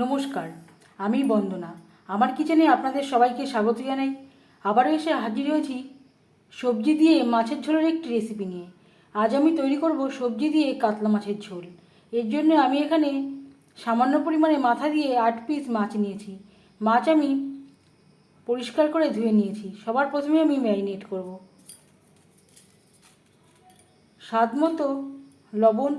নমস্কার, আমি বন্দনা। আমার কিচেনে আপনাদের সবাইকে স্বাগত জানাই। আবারও এসে হাজির হয়েছি সবজি দিয়ে মাছের ঝোলের একটি রেসিপি নিয়ে। আজ আমি তৈরি করব সবজি দিয়ে কাতলা মাছের ঝোল। এর জন্য আমি এখানে সামান্য পরিমাণে মাথা দিয়ে 8 পিস মাছ নিয়েছি। মাছ আমি পরিষ্কার করে ধুয়ে নিয়েছি। সবার প্রথমে আমি ম্যারিনেট করব। স্বাদ মতো লবণ,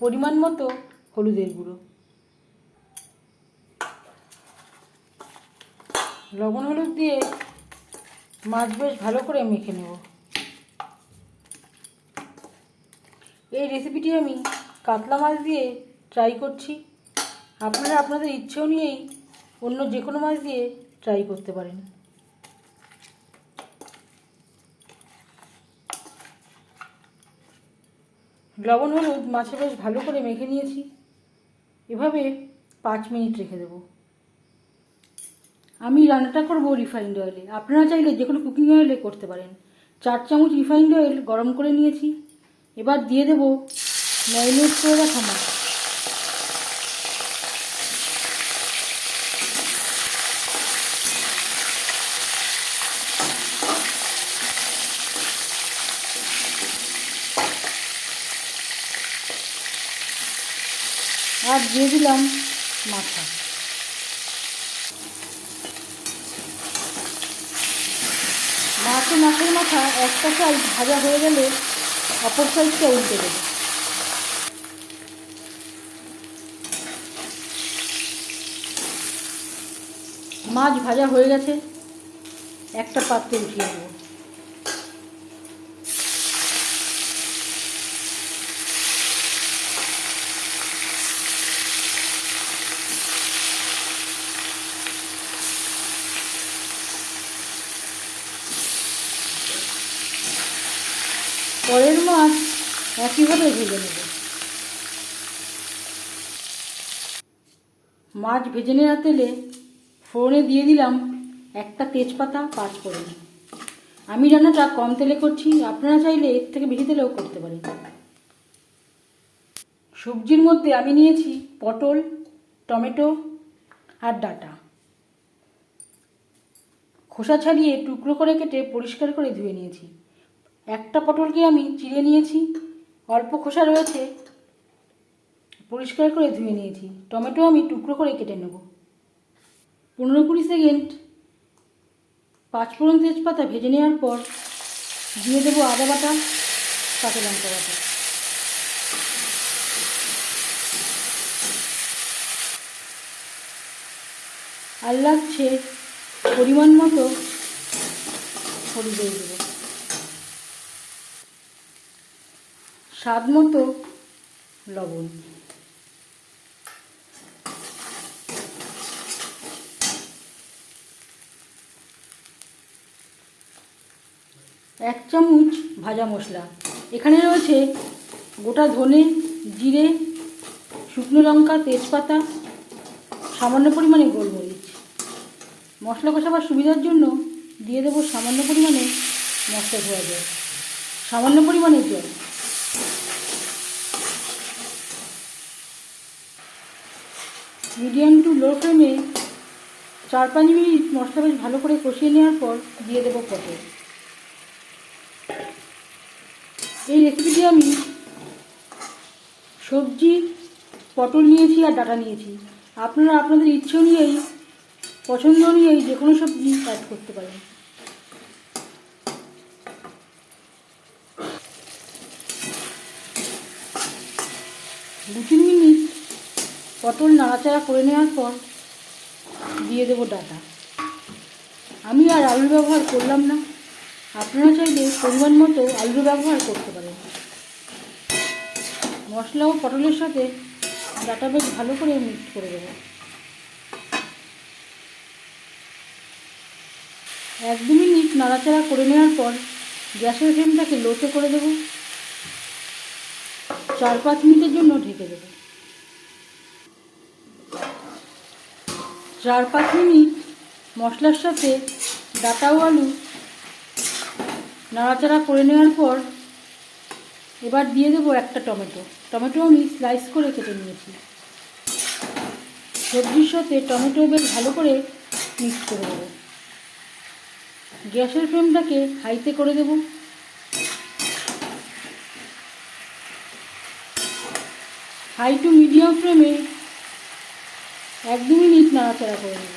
পরিমাণ মতো হলুদের গুঁড়ো, লবণ হলুদ দিয়ে মাছ বেশ ভালো করে মেখে নেব। এই রেসিপিটি আমি কাতলা মাছ দিয়ে ট্রাই করছি। আপনারা আপনাদের ইচ্ছে অনুযায়ী অন্য যে কোনো মাছ দিয়ে ট্রাই করতে পারেন। লবণ হলুদ মাছে বেশ ভালো করে মেখে নিয়েছি। এভাবে 5 মিনিট রেখে দেব। আমি রান্নাটা করব রিফাইন্ড অয়েলে। আপনারা চাইলে যে কোনো কুকিং অয়েলে করতে পারেন। 4 চামচ রিফাইন্ড অয়েল গরম করে নিয়েছি। এবার দিয়ে দেব ম্যারিনেট করে রাখা মাছ। আর দিয়ে দিলাম মাথা। মাছ ও মাছের মাথা একটা সাইড ভাজা হয়ে গেলে অপর সাইডটা উল্টে দেব। মাছ ভাজা হয়ে গেছে, একটা পাত্রে উঠিয়ে দেব। পরের মাছ একইভাবে ভেজে নেব। মাছ ভেজে নেওয়া তেলে ফোড়নে দিয়ে দিলাম একটা তেজপাতা, 5 ফোড়ন। আমি রান্নাটা কম তেলে করছি, আপনারা চাইলে এর থেকে বেশি তেলেও করতে পারেন। সবজির মধ্যে আমি নিয়েছি পটল, টমেটো আর ডাঁটা। খোসা ছাড়িয়ে টুকরো করে কেটে পরিষ্কার করে ধুয়ে নিয়েছি। একটা পটলকে আমি চিড়ে নিয়েছি, অল্প খোসা রয়েছে, পরিষ্কার করে ধুয়ে নিয়েছি। টমেটো আমি টুকরো করে কেটে নেব। 15-20 সেকেন্ড 5 ফোড়ন তেজপাতা ভেজে নেওয়ার পর দিয়ে দেবো আদা বাটা, কাঁচা লঙ্কা বাটা। আর লাগছে পরিমাণ মতো হলুদের গুঁড়ো, স্বাদ মতো লবণ। এক চামচ ভাজা মশলা। এখানে রয়েছে গোটা ধনে, জিরে, শুকনো লঙ্কা, তেজপাতা, সামান্য পরিমাণে গোলমরিচ। মশলা কষাবার সুবিধার জন্য দিয়ে দেবো সামান্য পরিমাণে মশলা ধোয়া জল, সামান্য পরিমাণে জল। মিডিয়াম টু লো ফ্লেমে 4-5 মিনিট মশলা বেশ ভালো করে কষিয়ে নেওয়ার পর দিয়ে দেবো পটল। এই রেসিপিটি আমি সবজি পটল নিয়েছি আর ডাঁটা নিয়েছি। আপনারা আপনাদের ইচ্ছে অনুযায়ী, পছন্দ অনুযায়ী যে কোনো সবজি অ্যাড করতে পারেন। দু 3 মিনিট পটল নাড়াচাড়া করে নেওয়ার পর দিয়ে দেবো ডাঁটা। আমি আর আলু ব্যবহার করলাম না, আপনারা চাইলে পরিমাণ মতো আলু ব্যবহার করতে পারেন। মশলা ও পটলের সাথে ডাঁটা বেশ ভালো করে মিক্স করে দেবো। 1-2 মিনিট নাড়াচাড়া করে নেওয়ার পর গ্যাসের ফ্লেমটাকে লোতে করে দেব। 4-5 মিনিটের জন্য ঢেকে দেব। 4-5 মিনিট মশলার সাথে ডাঁটা ও আলু নাড়াচাড়া করে নেওয়ার পর এবার দিয়ে দেবো একটা টমেটো। টমেটো আমি স্লাইস করে কেটে নিয়েছি। সবজির সাথে টমেটো বেশ ভালো করে মিক্স করে দেবো। গ্যাসের ফ্লেমটাকে হাইতে করে দেব। হাই টু মিডিয়াম ফ্লেমে 1-2 মিনিট নাড়াচাড়া করে দেব।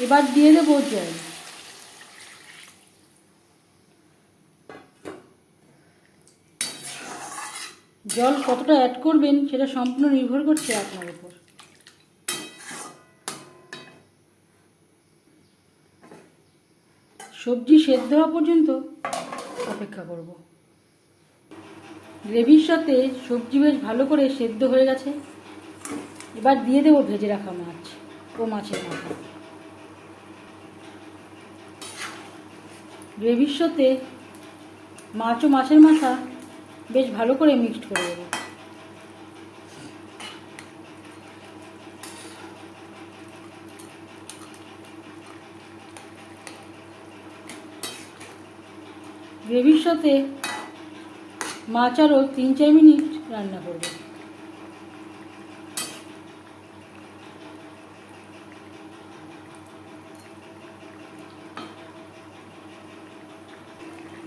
এবার দিয়ে দেবো জল। জল কতটা অ্যাড করবেন সেটা সম্পূর্ণ নির্ভর করছে আপনার উপর। সবজি সেদ্ধ হওয়া পর্যন্ত অপেক্ষা করব। গ্রেভির সাথে সবজি বেশ ভালো করে সেদ্ধ হয়ে গেছে। এবার দিয়ে দেবো ভেজে রাখা মাছ ও মাছের মাথা। গ্রেভির সাথে মাছ ও মাছের মাথা বেশ ভালো করে মিক্সড করে দেবো। গ্রেভির সাথে মাছ আরও 3-4 মিনিট রান্না করব।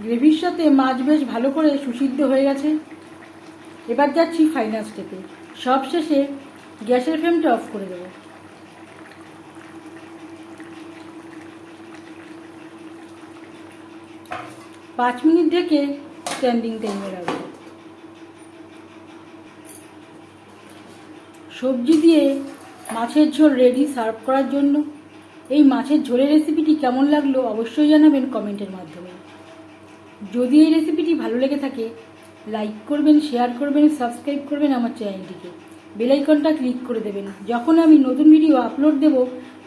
গ্রেভির সাথে মাছ বেশ ভালো করে সুসিদ্ধ হয়ে গেছে। এবার যাচ্ছি ফাইনাল স্টেপে। সব শেষে গ্যাসের ফ্লেমটা অফ করে দেব। পাঁচ মিনিট ঢেকে স্ট্যান্ডিং টাইমে রাখবো। সবজি দিয়ে মাছের ঝোল রেডি সার্ভ করার জন্য। এই মাছের ঝোলের রেসিপিটি কেমন লাগলো অবশ্যই জানাবেন কমেন্টের মাধ্যমে। যদি এই রেসিপিটি ভালো লেগে থাকে লাইক করবেন, শেয়ার করবেন, সাবস্ক্রাইব করবেন আমার চ্যানেলটিকে। বেল আইকনটা ক্লিক করে দেবেন। যখন আমি নতুন ভিডিও আপলোড দেব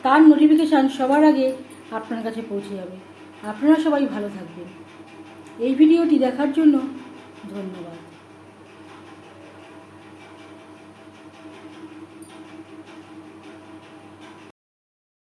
তার নোটিফিকেশান সবার আগে আপনার কাছে পৌঁছে যাবে। আপনারা সবাই ভালো থাকবেন। এই ভিডিওটি দেখার জন্য ধন্যবাদ।